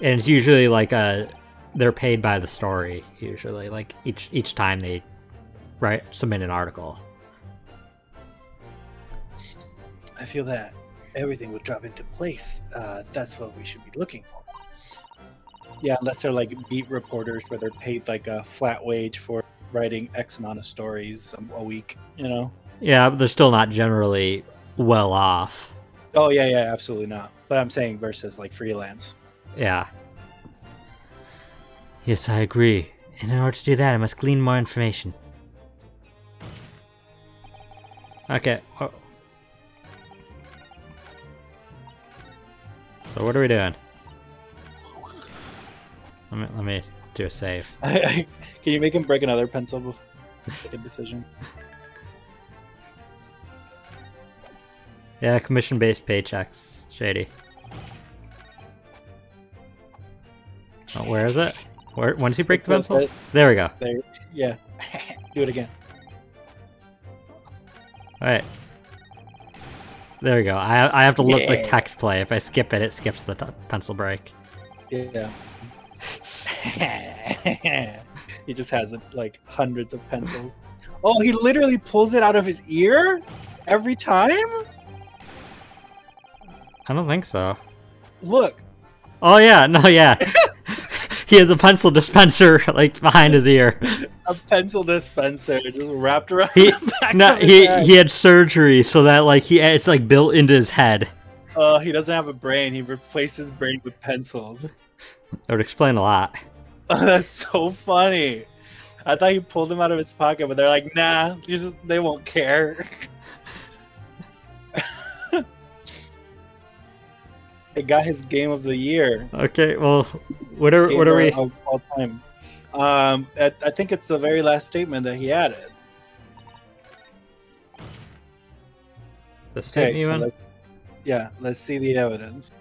S1: And it's usually like they're paid by the story, usually. Like each time they submit an article.
S2: I feel that everything would drop into place. That's what we should be looking for. Yeah, unless they're like beat reporters where they're paid like a flat wage for writing X amount of stories a week, you know?
S1: Yeah, but they're still not generally well off.
S2: Oh, yeah, absolutely not. But I'm saying versus like freelance.
S1: Yeah. Yes, I agree. And in order to do that, I must glean more information. Okay. Oh. So what are we doing? Let me do a save.
S2: Can you make him break another pencil before you make a decision?
S1: Yeah, commission-based paychecks. Shady. Oh, where is it? Where? When did he break the pencil? There we go.
S2: There. Yeah. Do it again.
S1: Alright. There we go. I have to let the
S2: Yeah.
S1: text play. If I skip it, it skips the pencil break.
S2: Yeah. He just has like hundreds of pencils. Oh, he literally pulls it out of his ear every time?
S1: I don't think so.
S2: Look.
S1: Oh yeah, no, yeah. He has a pencil dispenser like behind his ear.
S2: A pencil dispenser just wrapped around
S1: He
S2: the back
S1: no,
S2: of his head.
S1: he had surgery so that like it's like built into his head.
S2: He doesn't have a brain. He replaced his brain with pencils.
S1: That would explain a lot.
S2: Oh, that's so funny. I thought he pulled them out of his pocket, but they're like, nah, they won't care. It got his game of the year.
S1: Okay, well, what are
S2: Gamer
S1: we?
S2: of all time. I think it's the very last statement that he added.
S1: The state
S2: Okay, so
S1: even?
S2: let's see the evidence.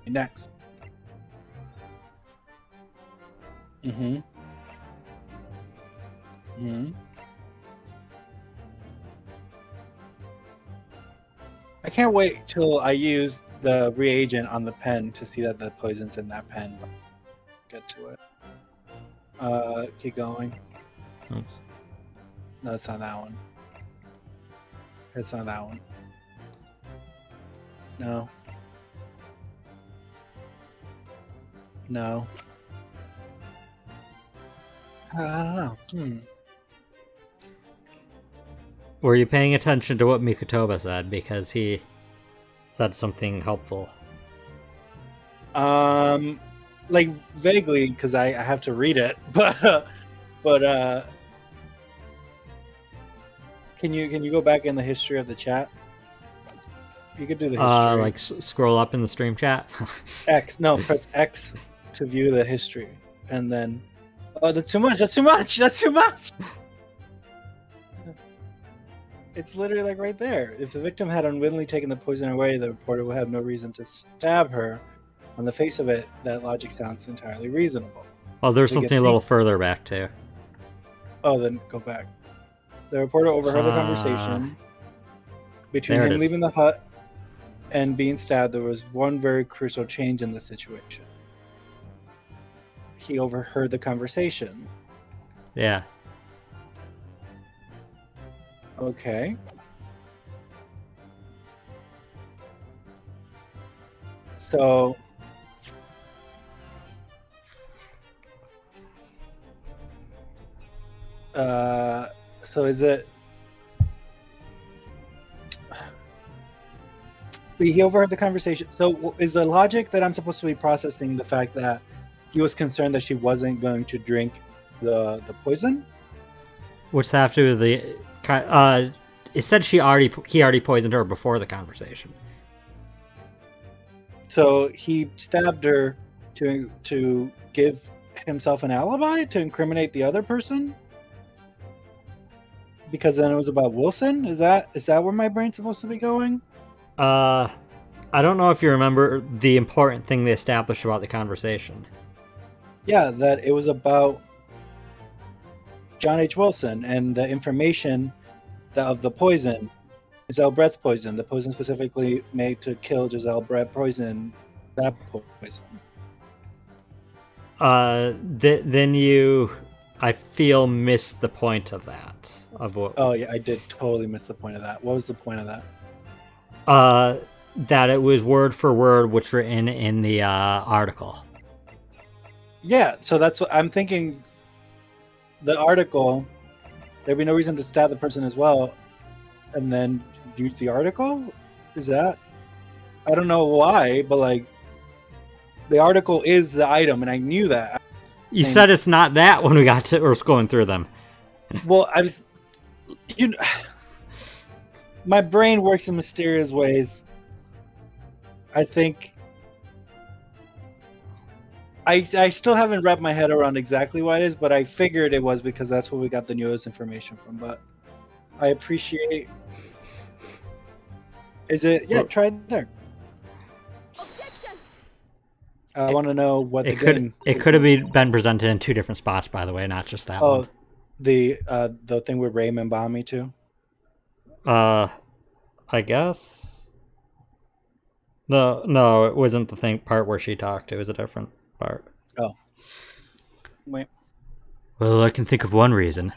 S2: Next. Mm-hmm. Mm-hmm. I can't wait till I use the reagent on the pen to see that the poison's in that pen. Get to it. Keep going.
S1: Oops.
S2: No, it's not that one. It's not that one. No. No. I don't know.
S1: Were you paying attention to what Mikotoba said? Because he said something helpful.
S2: Like vaguely, because I have to read it, but can you go back in the history of the chat? You could do the history.
S1: Like scroll up in the stream chat.
S2: X. No, press X to view the history, and then. Oh, that's too much. That's too much. That's too much. It's literally like right there. If the victim had unwittingly taken the poison away, the reporter would have no reason to stab her. On the face of it, that logic sounds entirely reasonable.
S1: Oh, there's
S2: We get
S1: something a little further back too.
S2: Oh, then go back. The reporter overheard the conversation between
S1: there it
S2: him
S1: is.
S2: leaving the hut and being stabbed. There was one very crucial change in the situation. He overheard the conversation.
S1: Yeah.
S2: Okay. So so is it he overheard the conversation? So is the logic that I'm supposed to be processing the fact that he was concerned that she wasn't going to drink the poison?
S1: What's that have to do with the? It said he already poisoned her before the conversation.
S2: So he stabbed her to give himself an alibi to incriminate the other person? Because then it was about Wilson? Is that where my brain's supposed to be going?
S1: I don't know if you remember the important thing they established about the conversation.
S2: Yeah, that it was about John H. Wilson and the information of the poison, Giselle Brett's poison, the poison specifically made to kill Giselle Brett poison, that poison.
S1: Then you, I feel, missed the point of that. Of what?
S2: Oh yeah, I did totally miss the point of that. What was the point of that?
S1: That it was word for word what's written in the article.
S2: Yeah, so that's what I'm thinking. The article, there'd be no reason to stab the person as well, and then use the article? Is that? I don't know why, but like, the article is the item, and I knew that.
S1: You said it's not that when we got to or was going through them.
S2: Well, I was, my brain works in mysterious ways. I think I still haven't wrapped my head around exactly what it is, but I figured it was because that's where we got the newest information from. But I appreciate. Is it? Yeah, try it there.
S7: Objection!
S2: I want to know what the game.
S1: It could have been presented in 2 different spots, by the way, not just that one.
S2: The thing with Raymond Bombay too.
S1: I guess. No, it wasn't the part where she talked. It was a different part.
S2: Oh. Wait.
S1: Well, I can think of one reason.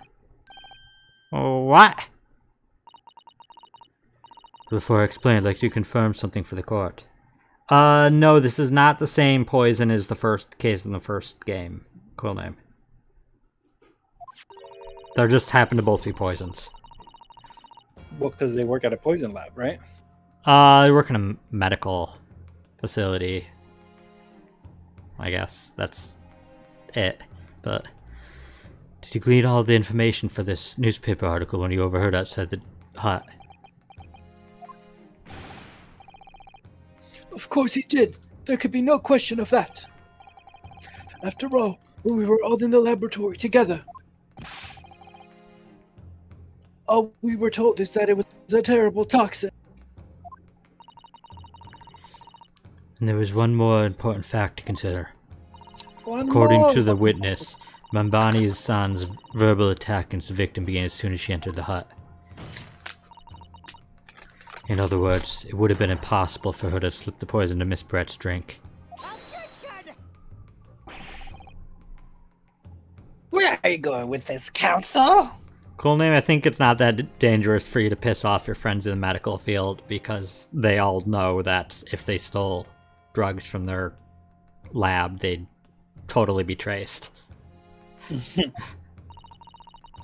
S5: What?
S1: Before I explain, I'd like to confirm something for the court. No, this is not the same poison as the first case in the first game. Cool name. There just happen to both be poisons.
S2: Well, because they work at a poison lab, right?
S1: They work in a medical facility. I guess that's it. But did you glean all the information for this newspaper article when you overheard outside the hut?
S7: Of course he did. There could be no question of that. After all, we were all in the laboratory together. All we were told is that it was a terrible toxin.
S1: And there was one more important fact to consider. According to the witness, Mambani-san's verbal attack against the victim began as soon as she entered the hut. In other words, it would have been impossible for her to slip the poison to Miss Brett's drink.
S3: Where are you going with this, Counsel?
S1: Cool name, I think it's not that dangerous for you to piss off your friends in the medical field because they all know that if they stole drugs from their lab, they'd totally be traced.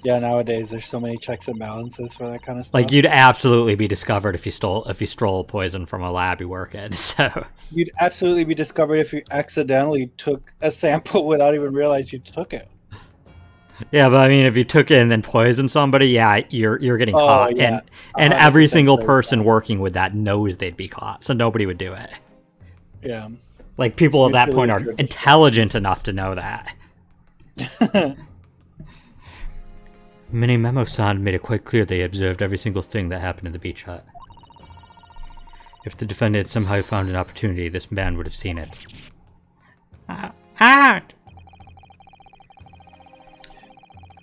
S2: Yeah, nowadays there's so many checks and balances for that kind of stuff.
S1: Like, you'd absolutely be discovered if you stole poison from a lab you work in. So
S2: you'd absolutely be discovered if you accidentally took a sample without even realizing you took it.
S1: Yeah, but I mean, if you took it and then poisoned somebody, yeah, you're getting caught.
S2: Yeah.
S1: And every single person working with that knows they'd be caught, so nobody would do it.
S2: Yeah.
S1: Like, people at that point are intelligent enough to know that. Mini-Memo-san made it quite clear they observed every single thing that happened in the beach hut. If the defendant had somehow found an opportunity, this man would have seen it.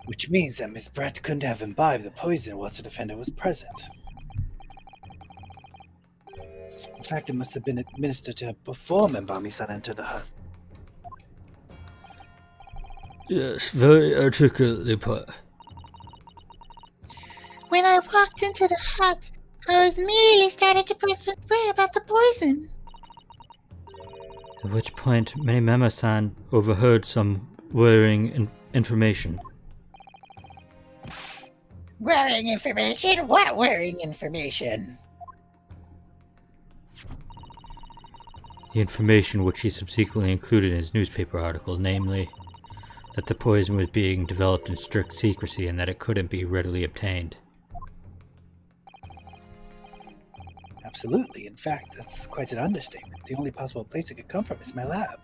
S7: Which means that Miss Brett couldn't have imbibed the poison whilst the defendant was present. In fact, it must have been administered to her before Membami-san entered the hut.
S4: Yes, very articulately put.
S6: When I walked into the hut, I was immediately started to press Miss Brett about the poison.
S1: At which point, Mini-Memo-san overheard some worrying information.
S3: Worrying information? What worrying information?
S1: The information which he subsequently included in his newspaper article, namely, that the poison was being developed in strict secrecy and that it couldn't be readily obtained.
S7: Absolutely. In fact, that's quite an understatement. The only possible place it could come from is my lab.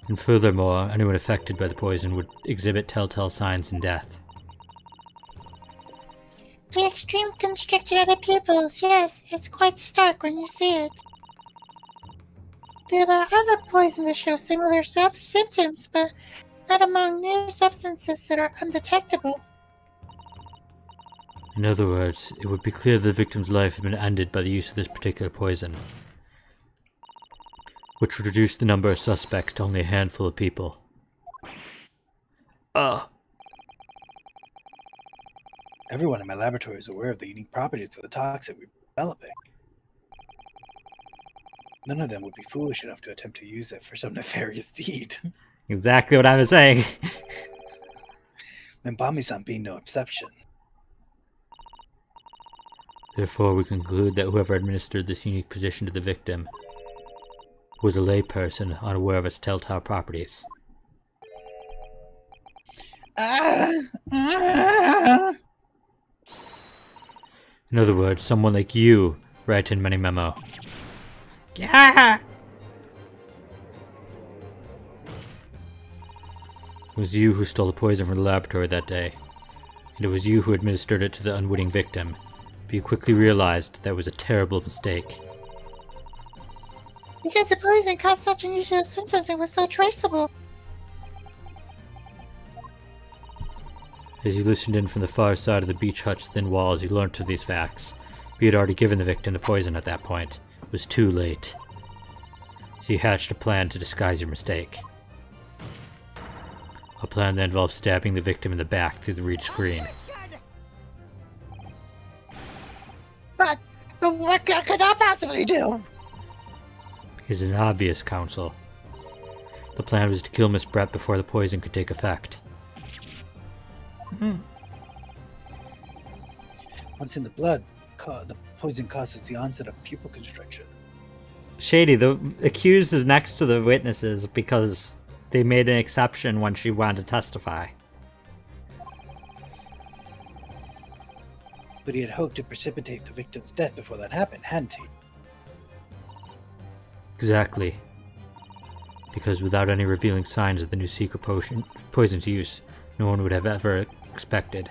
S1: And furthermore, anyone affected by the poison would exhibit telltale signs in death.
S6: The extreme constriction of the pupils, yes, it's quite stark when you see it. There are other poisons that show similar symptoms, but not among new substances that are undetectable.
S1: In other words, it would be clear the victim's life had been ended by the use of this particular poison, which would reduce the number of suspects to only a handful of people.
S7: Everyone in my laboratory is aware of the unique properties of the toxin we're developing. None of them would be foolish enough to attempt to use it for some nefarious deed.
S1: Exactly what I was saying.
S7: Membami-san being no exception.
S1: Therefore, we conclude that whoever administered this unique position to the victim was a layperson unaware of its telltale properties. In other words, someone like you write in Mini-Memo.
S5: Yeah.
S1: It was you who stole the poison from the laboratory that day, and it was you who administered it to the unwitting victim, but you quickly realized that was a terrible mistake.
S6: Because the poison caused such unusual symptoms and was so traceable.
S1: As he listened in from the far side of the beach hut's thin walls, he learnt of these facts. But he had already given the victim the poison at that point. It was too late. So he hatched a plan to disguise your mistake. A plan that involved stabbing the victim in the back through the reed screen.
S3: But what could that possibly do?
S1: Is an obvious, Counsel. The plan was to kill Miss Brett before the poison could take effect.
S7: Once in the blood, the poison causes the onset of pupil constriction.
S1: Shady, the accused is next to the witnesses because they made an exception when she wanted to testify.
S7: But he had hoped to precipitate the victim's death before that happened, hadn't he?
S1: Exactly. Because without any revealing signs of the new secret poison's use, no one would have ever expected.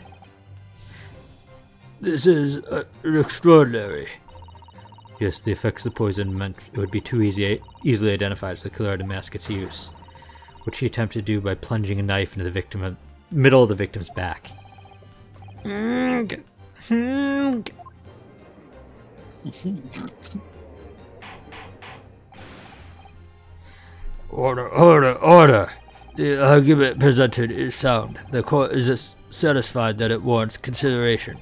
S4: This is extraordinary.
S1: Yes, the effects of the poison meant it would be too easily identified as the killer to mask its use, which he attempted to do by plunging a knife into the middle of the victim's back.
S4: Order! The argument presented is sound. The court is satisfied that it warrants consideration.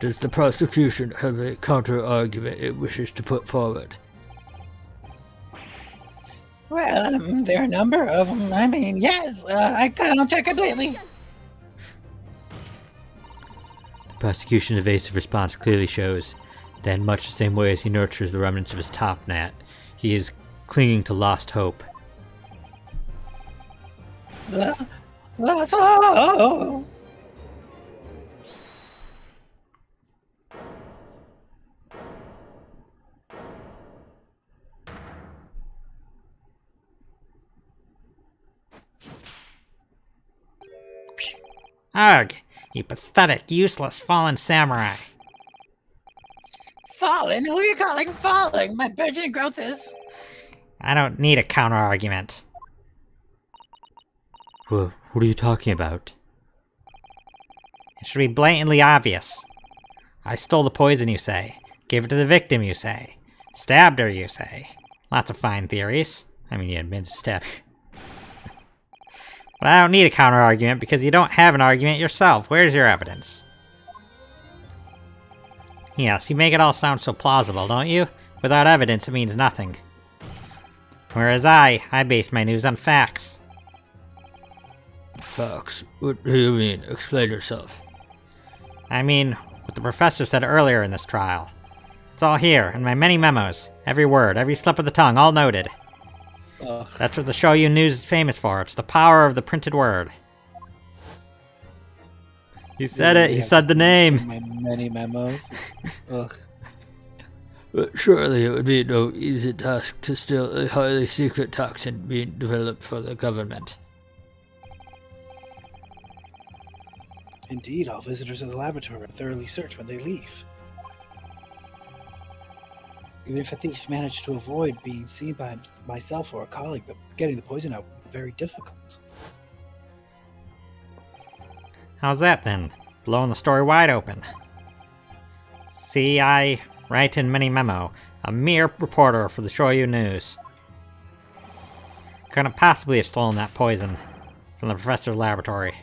S4: Does the prosecution have a counter-argument it wishes to put forward?
S3: Well, there are a number of them. I mean, yes, I counter completely.
S1: The prosecution's evasive response clearly shows that in much the same way as he nurtures the remnants of his top knot, he is clinging to lost hope.
S3: Lost hope.
S5: Ugh, you pathetic, useless, fallen samurai.
S3: Fallen? Who are you calling fallen? My burgeoning growth is...
S5: I don't need a counter-argument.
S1: What are you talking about?
S5: It should be blatantly obvious. I stole the poison, you say. Gave it to the victim, you say. Stabbed her, you say. Lots of fine theories. I mean, you admitted to stabbing her. But I don't need a counter-argument because you don't have an argument yourself. Where's your evidence? Yes, you make it all sound so plausible, don't you? Without evidence, it means nothing. Whereas I base my news on facts.
S4: Facts? What do you mean? Explain yourself.
S5: I mean, what the professor said earlier in this trial. It's all here, in my many memos. Every word, every slip of the tongue, all noted.
S2: Ugh.
S5: That's what the Shoyu News is famous for. It's the power of the printed word.
S1: He said it. He said the name.
S2: My many memos. Ugh.
S4: But surely it would be no easy task to steal a highly secret toxin being developed for the government.
S7: Indeed, all visitors of the laboratory are thoroughly searched when they leave. Even if a thief managed to avoid being seen by myself or a colleague, but getting the poison out would be very difficult.
S5: How's that then? Blowing the story wide open. See, I write in mini memo, a mere reporter for the Shoyu News. Couldn't possibly have stolen that poison from the professor's laboratory.